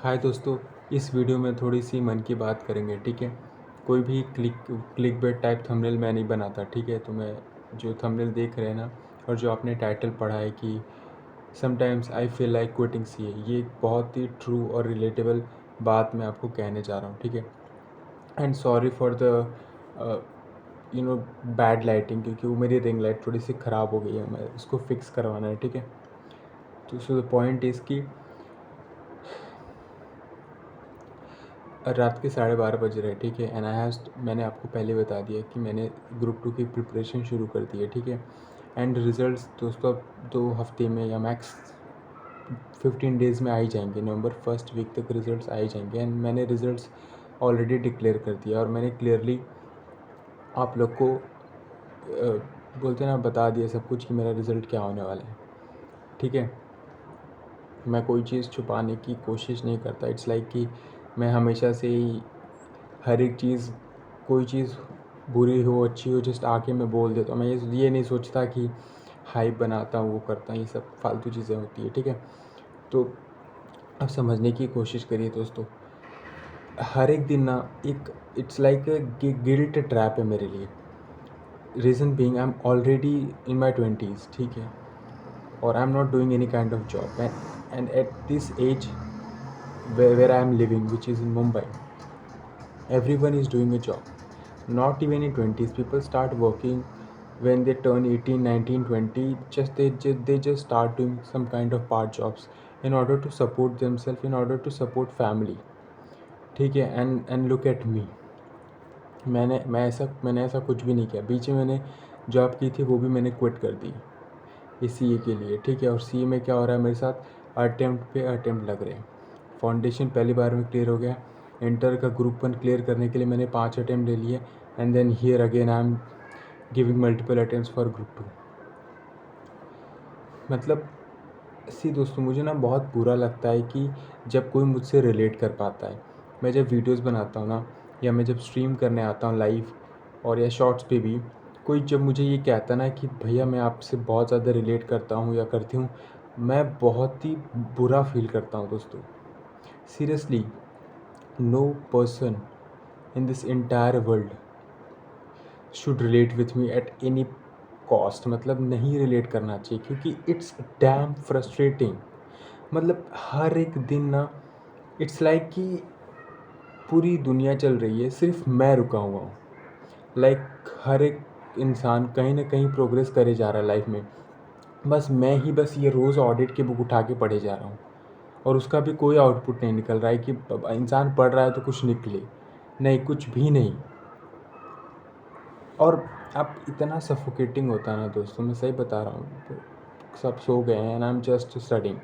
हाय दोस्तों, इस वीडियो में थोड़ी सी मन की बात करेंगे। ठीक है, कोई भी क्लिक बेट टाइप थंबनेल मैं नहीं बनाता। ठीक है, तो मैं जो थंबनेल देख रहे हैं ना, और जो आपने टाइटल पढ़ा है कि sometimes I feel like quitting CA, ये एक बहुत ही ट्रू और रिलेटेबल बात मैं आपको कहने जा रहा हूँ। ठीक है, and sorry for the bad lighting, क्योंकि वो मेरी रिंग लाइट थोड़ी सी ख़राब हो गई है, मैं उसको फिक्स करवाना है। ठीक है, तो सो द पॉइंट इज़ कि रात के 12:30 बज रहे हैं। ठीक है, एंड मैंने आपको पहले बता दिया कि मैंने ग्रुप 2 की प्रिपरेशन शुरू कर दी है। ठीक है, एंड रिज़ल्ट्स दोस्तों अब 2 हफ्ते में या मैक्स 15 डेज़ में आ ही जाएंगे। नवंबर फर्स्ट वीक तक रिज़ल्ट्स आ ही जाएंगे, एंड मैंने रिज़ल्ट्स ऑलरेडी डिक्लेयर कर दिया और मैंने क्लियरली आप लोग को बोलते ना बता दिया सब कुछ कि मेरा रिज़ल्ट क्या होने वाला है। ठीक है, मैं कोई चीज़ छुपाने की कोशिश नहीं करता। इट्स लाइक कि मैं हमेशा से ही हर एक चीज़, कोई चीज़ बुरी हो अच्छी हो, जस्ट आके मैं बोल देता हूँ। मैं ये नहीं सोचता कि हाइप बनाता हूँ, वो करता हूँ, ये सब फालतू चीज़ें होती है। ठीक है, तो अब समझने की कोशिश करिए दोस्तों। हर एक दिन ना एक इट्स लाइक गिल्ट ट्रैप है मेरे लिए। Reason being I am already in my 20s। ठीक है, और I am not doing any kind of job, and at this age where I am living, which is in Mumbai, everyone is doing a job. Not even in 20s, people start working when they turn 18, 19, 20. They just start doing some kind of part jobs in order to support themselves, in order to support family. ठीक है, and look at me. मैंने ऐसा कुछ भी नहीं किया। बीच में मैंने जॉब की थी, वो भी मैंने क्विट कर दी इस सी ए के लिए। ठीक है, और सी ए में क्या हो रहा है मेरे साथ, अटेम्प्ट पे अटेम्प्ट लग रहे हैं। फाउंडेशन पहली बार में क्लियर हो गया। इंटर का ग्रुप 1 क्लियर करने के लिए मैंने 5 अटेम्प्ट ले लिए, and then here again I am giving multiple attempts for group 2। मतलब दोस्तों, मुझे ना बहुत बुरा लगता है कि जब कोई मुझसे रिलेट कर पाता है। मैं जब वीडियोस बनाता हूँ ना, या मैं जब स्ट्रीम करने आता हूँ लाइव और या शॉर्ट्स पे भी, कोई जब मुझे ये कहता ना कि भैया मैं आपसे बहुत ज़्यादा रिलेट करता हूँ या करती हूँ, मैं बहुत ही बुरा फील करता हूँ दोस्तों। Seriously, no person in this entire world should relate with me at any cost. मतलब नहीं रिलेट करना चाहिए, क्योंकि इट्स डैम फ्रस्ट्रेटिंग। मतलब हर एक दिन ना इट्स लाइक कि पूरी दुनिया चल रही है, सिर्फ मैं रुका हुआ हूँ। लाइक हर एक इंसान कहीं ना कहीं प्रोग्रेस करे जा रहा है लाइफ में, बस मैं ही बस ये रोज़ ऑडिट की बुक उठा के पढ़े जा रहा हूँ, और उसका भी कोई आउटपुट नहीं निकल रहा है कि इंसान पढ़ रहा है तो कुछ निकले। नहीं, कुछ भी नहीं। और अब इतना सफोकेटिंग होता है ना दोस्तों, मैं सही बता रहा हूँ। सब सो गए हैं and I am just studying.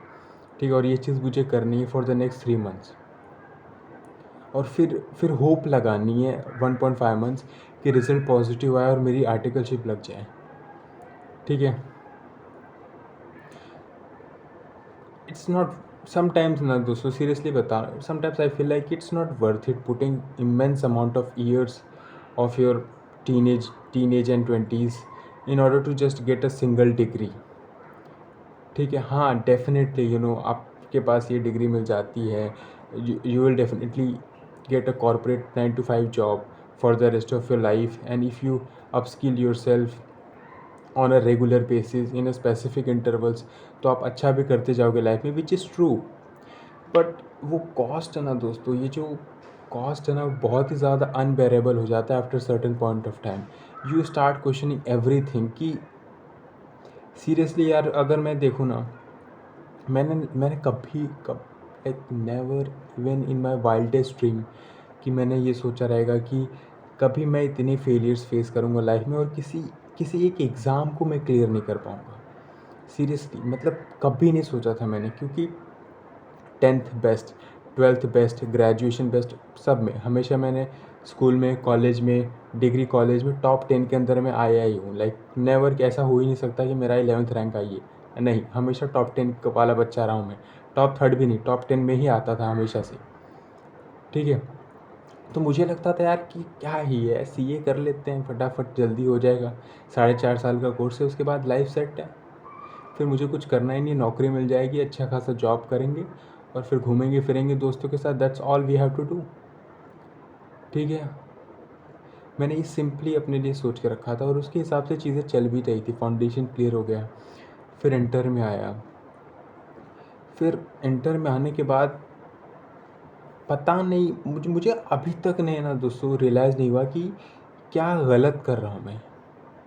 ठीक है, और ये चीज़ मुझे करनी है फॉर द नेक्स्ट 3 मंथ्स, और फिर होप लगानी है 1.5 मंथ्स कि रिज़ल्ट पॉजिटिव आए और मेरी आर्टिकलशिप लग जाए। ठीक है, इट्स नॉट समटाइम्स ना दोस्तों, सीरियसली बता रहा हूँ, sometimes I feel like it's not worth it putting immense amount of years of your teenage and 20s in order to just get a single degree. ठीक है, हाँ डेफिनेटली आपके पास ये डिग्री मिल जाती है, you will definitely get a corporate 9 to 5 job for the rest of your life, and if you upskill your self on a regular basis in a specific intervals, तो आप अच्छा भी करते जाओगे लाइफ में, विच इज़ ट्रू। बट वो cost है ना दोस्तों, ये जो कॉस्ट है ना, बहुत ही ज़्यादा अनबेरेबल हो जाता है after certain point of time. You start questioning everything कि सीरियसली यार, अगर मैं देखूँ ना, मैंने कब like never even in my wildest dream कि मैंने ये सोचा रहेगा कि कभी मैं इतने फेलियर्स फेस करूँगा लाइफ में, और किसी एक एग्ज़ाम को मैं क्लियर नहीं कर पाऊँगा। सीरियसली, मतलब कभी नहीं सोचा था मैंने, क्योंकि 10th best, 12th best, graduation best, सब में हमेशा मैंने स्कूल में, कॉलेज में, डिग्री कॉलेज में टॉप 10 के अंदर मैं आया ही हूँ। लाइक नेवर, ऐसा हो ही नहीं सकता कि मेरा 11th रैंक आई है, नहीं, हमेशा टॉप 10 वाला बच्चा रहा हूँ मैं। टॉप 3rd भी नहीं, टॉप 10 में ही आता था हमेशा से। ठीक है, तो मुझे लगता था यार कि क्या ही है, सीए कर लेते हैं, फटाफट जल्दी हो जाएगा, 4.5 साल का कोर्स है, उसके बाद लाइफ सेट है, फिर मुझे कुछ करना ही नहीं, नौकरी मिल जाएगी, अच्छा खासा जॉब करेंगे और फिर घूमेंगे फिरेंगे दोस्तों के साथ, that's all we have to do. ठीक है, मैंने ये सिंपली अपने लिए सोच के रखा था और उसके हिसाब से चीज़ें चल भी रही थी। फाउंडेशन क्लियर हो गया, फिर इंटर में आया। फिर इंटर में आने के बाद पता नहीं, मुझे अभी तक नहीं ना दोस्तों रियलाइज़ नहीं हुआ कि क्या गलत कर रहा हूँ मैं।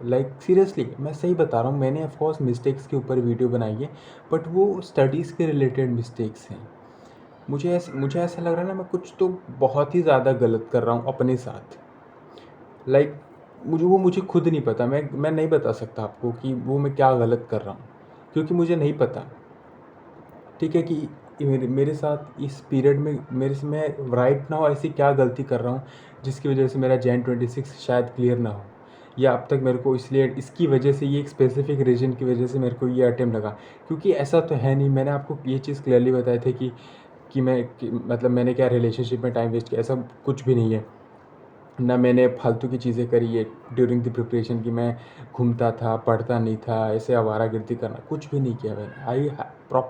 लाइक सीरियसली मैं सही बता रहा हूँ, मैंने ऑफकोर्स मिस्टेक्स के ऊपर वीडियो बनाई है, बट वो स्टडीज़ के रिलेटेड मिस्टेक्स हैं। मुझे ऐसा लग रहा है ना, मैं कुछ तो बहुत ही ज़्यादा गलत कर रहा हूँ अपने साथ। लाइक मुझे खुद नहीं पता, मैं नहीं बता सकता आपको कि वो मैं क्या गलत कर रहा हूँ, क्योंकि मुझे नहीं पता। ठीक है कि मेरे साथ इस पीरियड में मेरे से मैं राइट नाउ ऐसी क्या गलती कर रहा हूँ जिसकी वजह से मेरा जैन 26 शायद क्लियर ना हो, या अब तक मेरे को इसलिए इसकी वजह से, ये एक स्पेसिफिक रीज़न की वजह से मेरे को ये अटेम्प्ट लगा। क्योंकि ऐसा तो है नहीं, मैंने आपको ये चीज़ क्लियरली बताई थी कि मतलब मैंने क्या रिलेशनशिप में टाइम वेस्ट किया, ऐसा कुछ भी नहीं है। ना मैंने फालतू की चीज़ें करी है ड्यूरिंग द प्रिपरेशन, कि मैं घूमता था, पढ़ता नहीं था, ऐसे आवारागर्दी करना, कुछ भी नहीं किया मैंने।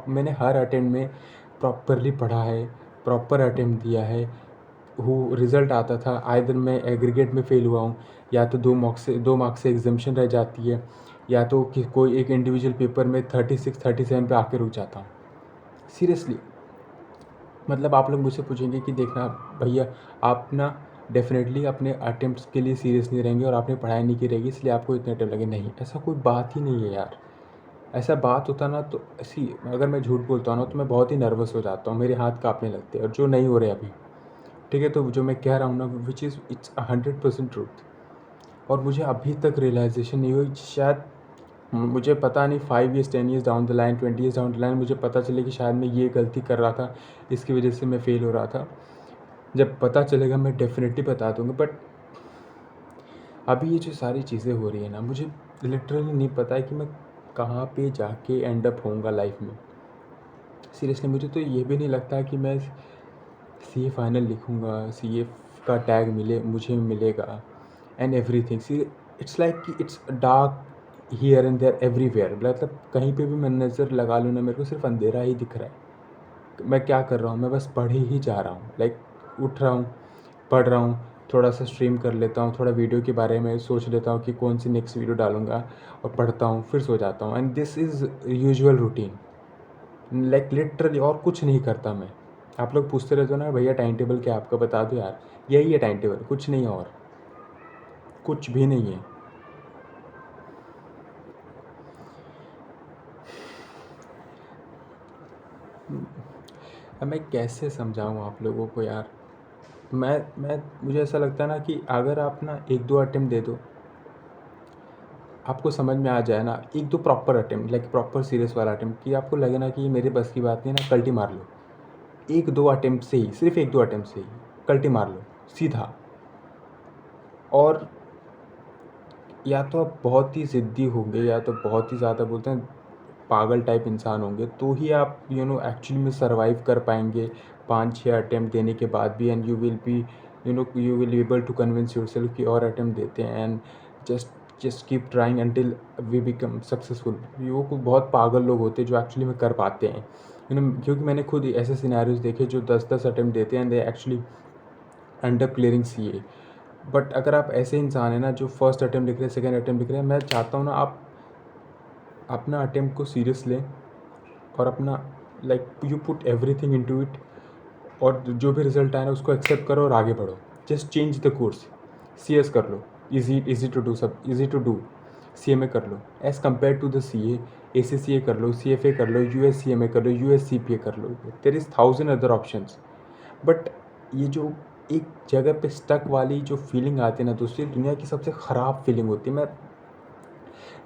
मैंने हर अटेम्प्ट में प्रॉपरली पढ़ा है, प्रॉपर अटेम्प्ट दिया है। वो रिज़ल्ट आता था, आइदर मैं एग्रीगेट में फ़ेल हुआ हूँ, या तो 2 मार्क्स से एग्जाम्शन रह जाती है, या तो कि कोई एक इंडिविजुअल पेपर में 36-37 पे आके रुक जाता हूँ। सीरियसली, मतलब आप लोग मुझसे पूछेंगे कि देखना भैया, आप ना डेफिनेटली अपने अटेम्प्ट्स के लिए सीरियस नहीं रहेंगे और आपने पढ़ाई नहीं की रहेगी इसलिए आपको इतने अटेम्प्ट लगे। नहीं, ऐसा कोई बात ही नहीं है यार। ऐसा बात होता ना तो ऐसी, अगर मैं झूठ बोलता हूँ ना तो मैं बहुत ही नर्वस हो जाता हूँ, मेरे हाथ काँपने लगते हैं, और जो नहीं हो रहे अभी। ठीक है, तो जो मैं कह रहा हूँ ना, विच इज़ इट्स 100% ट्रूथ। और मुझे अभी तक रियलाइजेशन नहीं हुई, शायद मुझे पता नहीं 5 years 10 years down the line, 20 years down the line मुझे पता चले कि शायद मैं ये गलती कर रहा था, इसकी वजह से मैं फ़ेल हो रहा था। जब पता चलेगा मैं डेफिनेटली बता दूंगा, बट अभी ये जो सारी चीज़ें हो रही है ना, मुझे लिटरली नहीं पता है कि मैं कहाँ पे जाके एंड अप होऊंगा लाइफ में। सीरियसली मुझे तो ये भी नहीं लगता कि मैं सीए फाइनल लिखूंगा, सीए का टैग मुझे मिलेगा and everything. See, it's like कि it's dark here and there everywhere. मतलब कहीं पे भी मैं नज़र लगा लूँ ना, मेरे को सिर्फ अंधेरा ही दिख रहा है। मैं क्या कर रहा हूँ, मैं बस पढ़ ही जा रहा हूँ। लाइक उठ रहा हूँ, पढ़ रहा हूँ, थोड़ा सा स्ट्रीम कर लेता हूँ, थोड़ा वीडियो के बारे में सोच लेता हूँ कि कौन सी नेक्स्ट वीडियो डालूँगा, और पढ़ता हूँ, फिर सो जाता हूँ। And this is usual routine, like literally, और कुछ नहीं करता मैं। आप लोग पूछते रहते हो ना भैया टाइम टेबल क्या आपका, बता दो यार, यही है टाइम टेबल, कुछ नहीं है, और कुछ भी नहीं है। अब मैं कैसे समझाऊँ आप लोगों को यार। मुझे ऐसा लगता है ना कि अगर आप ना 1-2 अटेम्प्ट दे दो, आपको समझ में आ जाए ना, 1-2 proper attempt, like proper serious वाला अटेम्प्ट, कि आपको लगे ना कि ये मेरे बस की बात नहीं है ना, कल्टी मार लो। 1-2 अटेम्प्ट से ही, सिर्फ 1-2 अटेम्प्ट से ही कल्टी मार लो सीधा। और या तो आप बहुत ही ज़िद्दी होंगे, या तो बहुत ही ज़्यादा बोलते हैं पागल टाइप इंसान होंगे, तो ही आप एक्चुअली में सर्वाइव कर पाएंगे 5-6 अटेम्प्ट देने के बाद भी। And you will be able to convince yourself कि और अटेम्प्ट देते हैं, and just keep trying until we become successful. वो को बहुत पागल लोग होते हैं जो एक्चुअली में कर पाते हैं, क्योंकि मैंने खुद ऐसे सिनेरियोज देखे जो 10-10 अटेम्प्ट देते हैं and they actually and up clearing CA. But अगर आप ऐसे इंसान हैं ना जो फर्स्ट अटेम्प्ट लिख रहे हैं, सेकंड अटेम्प्ट लिख रहे हैं, मैं चाहता हूँ ना आप अपना अटेम्प्ट को सीरियस लें, और अपना like you put everything into it, और जो भी रिजल्ट आए ना उसको एक्सेप्ट करो और आगे बढ़ो। Just change the course, CS कर लो, इजी टू डू, सब इजी टू डू। सीएमए कर लो as compare to the CA, ACCA कर लो, सीएफए कर लो, यूएससीएमए कर लो, यूएससीपीए कर लो। There is 1000 other options. But ये जो एक जगह पे स्टक वाली जो फीलिंग आती है ना दोस्तों, ये दुनिया की सबसे ख़राब फीलिंग होती है। मैं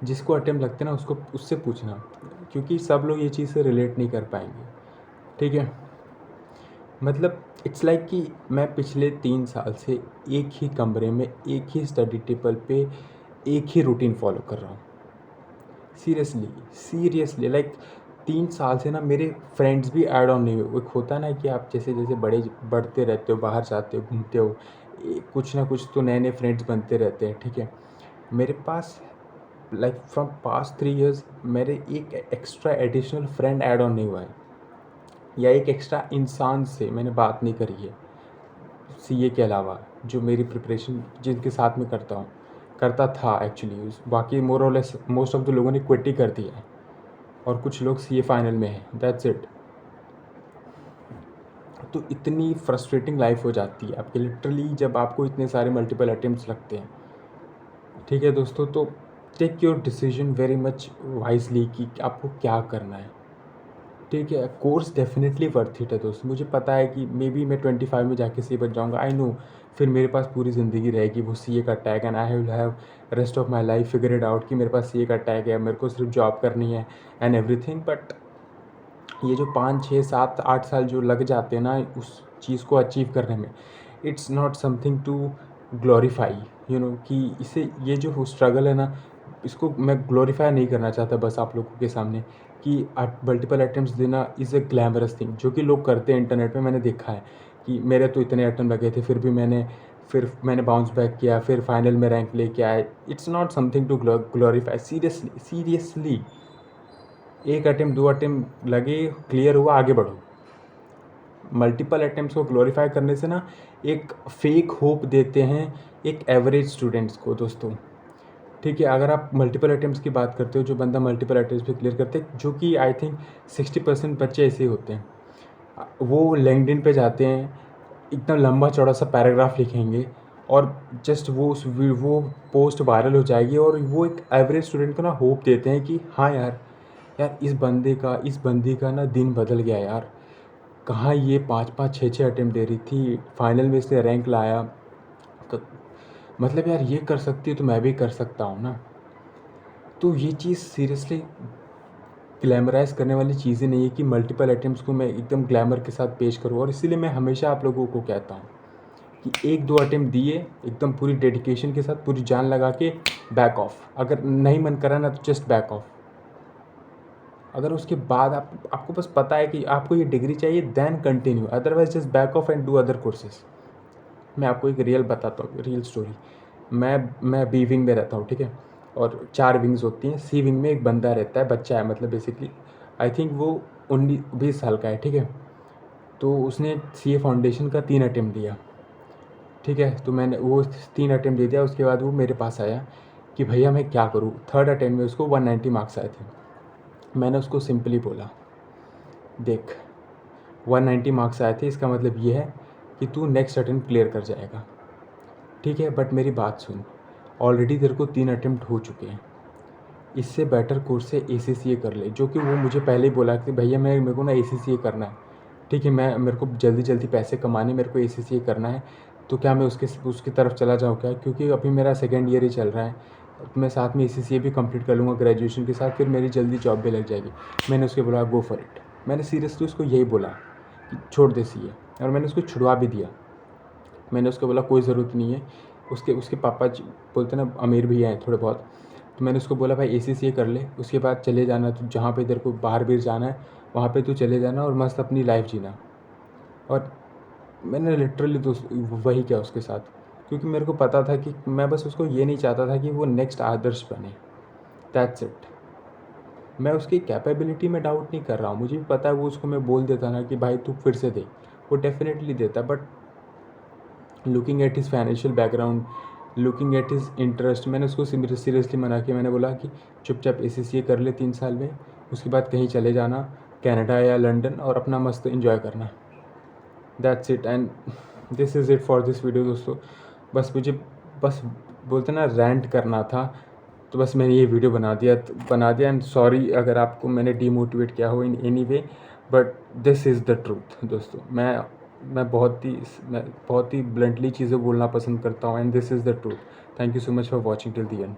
जिसको अटेम्प्ट लगते हैं ना उसको उससे पूछना, क्योंकि सब लोग ये चीज़ से रिलेट नहीं कर पाएंगे। ठीक है, मतलब इट्स लाइक कि मैं पिछले 3 साल से एक ही कमरे में, एक ही स्टडी टेबल पे, एक ही रूटीन फॉलो कर रहा हूँ। सीरियसली लाइक 3 साल से ना मेरे फ्रेंड्स भी ऐड ऑन नहीं हुए। एक होता है ना कि आप जैसे जैसे बढ़ते रहते हो, बाहर जाते हो, घूमते हो, कुछ ना कुछ तो नए नए फ्रेंड्स बनते रहते हैं। ठीक है, मेरे पास लाइक फ्रॉम पास्ट 3 ईयर्स मेरे एक extra additional friend add on नहीं हुआ है। या एक एक्स्ट्रा इंसान से मैंने बात नहीं करी है सीए के अलावा, जो मेरी प्रिपरेशन जिनके साथ में करता था एक्चुअली। बाकी मोर और लेस मोस्ट ऑफ द लोगों ने क्विट ही कर दिया है और कुछ लोग सीए फाइनल में हैं, दैट्स इट। तो इतनी फ्रस्ट्रेटिंग लाइफ हो जाती है आपकी लिटरली जब आपको इतने सारे मल्टीपल अटेम्प्ट्स लगते हैं। ठीक है दोस्तों, तो take your decision very much wisely कि आपको क्या करना है। ठीक है, कोर्स डेफिनेटली वर्थ इट है दोस्तों। मुझे पता है कि मे बी मैं 25 में जाके सीए बन जाऊँगा, आई नो। फिर मेरे पास पूरी ज़िंदगी रहेगी वो सीए का tag, and I will have rest of my life figure it out कि मेरे पास सीए का टैग है, मेरे को सिर्फ जॉब करनी है एंड एवरीथिंग। बट ये जो 5 6 7 8 साल जो लग जाते हैं ना उस चीज़ को अचीव करने में, it's not something to glorify, कि इसे ये जो स्ट्रगल है ना, इसको मैं ग्लोरीफाई नहीं करना चाहता बस आप लोगों के सामने कि मल्टीपल अटेम्प्ट्स देना इज़ अ ग्लैमरस थिंग, जो कि लोग करते हैं इंटरनेट पे। मैंने देखा है कि मेरे तो इतने अटेम्प्ट लगे थे, फिर मैंने बाउंस बैक किया, फिर फाइनल में रैंक लेके आए। It's not something to glorify, seriously. एक अटेम्प्ट 2 अटेम्प्ट लगे, क्लियर हुआ, आगे बढ़ो। मल्टीपल अटेम्प्ट्स को ग्लोरीफाई करने से ना एक फेक होप देते हैं एक एवरेज स्टूडेंट्स को दोस्तों। ठीक है, अगर आप मल्टीपल अटेम्प्ट्स की बात करते हो, जो बंदा मल्टीपल अटेम्प्ट्स पे क्लियर करते हैं, जो कि आई थिंक 60% बच्चे ऐसे ही होते हैं। वो लिंक्डइन पे जाते हैं, एकदम लंबा चौड़ा सा पैराग्राफ लिखेंगे और जस्ट वो पोस्ट वायरल हो जाएगी और वो एक एवरेज स्टूडेंट को ना होप देते हैं कि हाँ यार, इस बंदी का ना दिन बदल गया यार। कहाँ ये 5 6 6 अटेम्प्ट दे रही थी, फाइनल में इसने रैंक लाया। तो मतलब यार ये कर सकती है तो मैं भी कर सकता हूँ ना। तो ये चीज़ सीरियसली ग्लैमराइज़ करने वाली चीज़ें नहीं है कि मल्टीपल अटेम्प्ट्स को मैं एकदम ग्लैमर के साथ पेश करूँ। और इसीलिए मैं हमेशा आप लोगों को कहता हूँ कि 1 2 अटेम्प्ट दिए, एकदम पूरी डेडिकेशन के साथ, पूरी जान लगा के बैक ऑफ। अगर नहीं मन करा ना तो जस्ट बैक ऑफ। अगर उसके बाद आपको बस पता है कि आपको ये डिग्री चाहिए, then continue, otherwise just back off and do other courses. मैं आपको एक रियल बताता हूँ, रियल स्टोरी। मैं बी विंग में रहता हूँ, ठीक है, और 4 विंग्स होती हैं। सी विंग में एक बंदा रहता है, बच्चा है, मतलब बेसिकली आई थिंक वो 19 20 साल का है, ठीक है। तो उसने सीए फाउंडेशन का 3 अटेम्प्ट दिया, ठीक है। तो मैंने वो 3 अटेम्प्ट दे दिया। उसके बाद वो मेरे पास आया कि भैया मैं क्या करूँ। 3rd अटेम्प्ट में उसको 190 मार्क्स आए थे। मैंने उसको सिंपली बोला, देख 190 मार्क्स आए थे, इसका मतलब ये है कि तू नेक्स्ट अटेम्प्ट क्लियर कर जाएगा, ठीक है। बट मेरी बात सुन, ऑलरेडी तेरे को 3 अटेम्प्ट हो चुके हैं। इससे बेटर कोर्स से ACCA कर ले, जो कि वो मुझे पहले ही बोला कि भैया मेरे को ना ACCA करना है, ठीक है। मेरे को जल्दी जल्दी पैसे कमाने, मेरे को ACCA करना है। तो क्या मैं उसकी तरफ चला जाऊँ क्या, क्योंकि अभी मेरा 2nd ईयर ही चल रहा है। तो मैं साथ में ACCA भी कंप्लीट कर लूँगा ग्रेजुएशन के साथ, फिर मेरी जल्दी जॉब भी लग जाएगी। मैंने उसके बोला गो फॉर इट। मैंने सीरियसली उसको यही बोला कि छोड़ दे CA, और मैंने उसको छुड़वा भी दिया। मैंने उसको बोला कोई ज़रूरत नहीं है। उसके पापा बोलते ना अमीर भी हैं थोड़े बहुत। तो मैंने उसको बोला भाई ACCA कर ले, उसके बाद चले जाना, तो जहाँ पे तेरे को बाहर भी जाना है वहाँ पे तू चले जाना और मस्त अपनी लाइफ जीना। और मैंने लिटरली तो वही किया उसके साथ, क्योंकि मेरे को पता था कि मैं बस उसको ये नहीं चाहता था कि वो नेक्स्ट आदर्श बने, दैट्स इट। मैं उसकी कैपेबिलिटी में डाउट नहीं कर रहा हूँ, मुझे भी पता है वो उसको मैं बोल देता ना कि भाई तू फिर से दे, वो डेफिनेटली देता। But looking at his financial background, looking at his interest, मैंने उसको सीरियसली मना किया। मैंने बोला कि चुपचाप ACCA कर ले 3 साल में, उसके बाद कहीं चले जाना, कनाडा या लंदन, और अपना मस्त इन्जॉय करना। That's it, and this is it for this video दोस्तों। बस बोलते ना रैंट करना था, तो बस मैंने ये वीडियो बना दिया। एंड सॉरी अगर आपको मैंने डीमोटिवेट किया हो in any way, but this is the truth दोस्तों। मैं बहुत ही ब्लंटली चीज़ें बोलना पसंद करता हूँ, and this is the truth. Thank you so much for watching till the end.